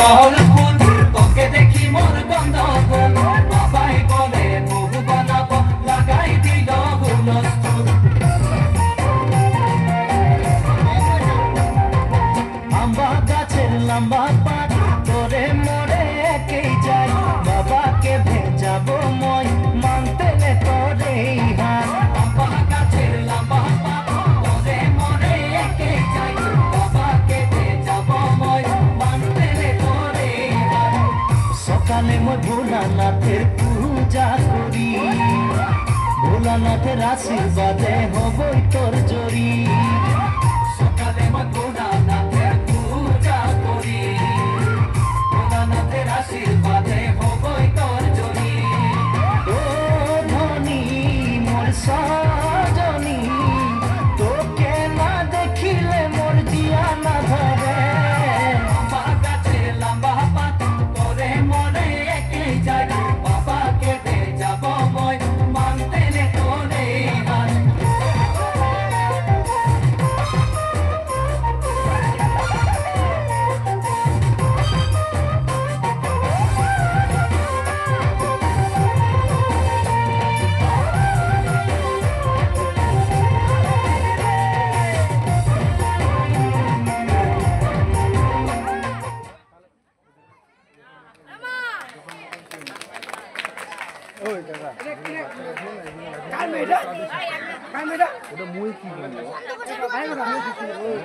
বল ফুল তোকে দেখি মোর গন্ধগোল বাবাই বলে বহু বানাবো লাগাই দিল হুলস্থুল আম্বা গাছের লম্বা পাত তোরে মোরে একেই যাই বাবাকে ভেজাবো মই মানতে নে তোরে হাত আম্বা গাছের লম্বা পাত তোরে মোরে একেই যাই বাবাকে ভেজাবো মই মানতে নে তোরে হাত সকালে মই ভোলানাথের পূজা করি ভোলানাথের আশীর্বাদে হবই তোর জড়ি সকালে মই ভোলানাথের পূজা করি ভোলানাথের আশীর্বাদে হবই তোর জড়ি ও ধনী মোর সজনী তোকে না দেখিলে মোর জিয়া না ধরে লম্বা গাছের লম্বা পাত তোরে মনে একেই যাই বাবাকে ভেজাবো মই মানতে নে তোরে হাত ওটা মুই কি বলবো ওটা মুই কি বলবো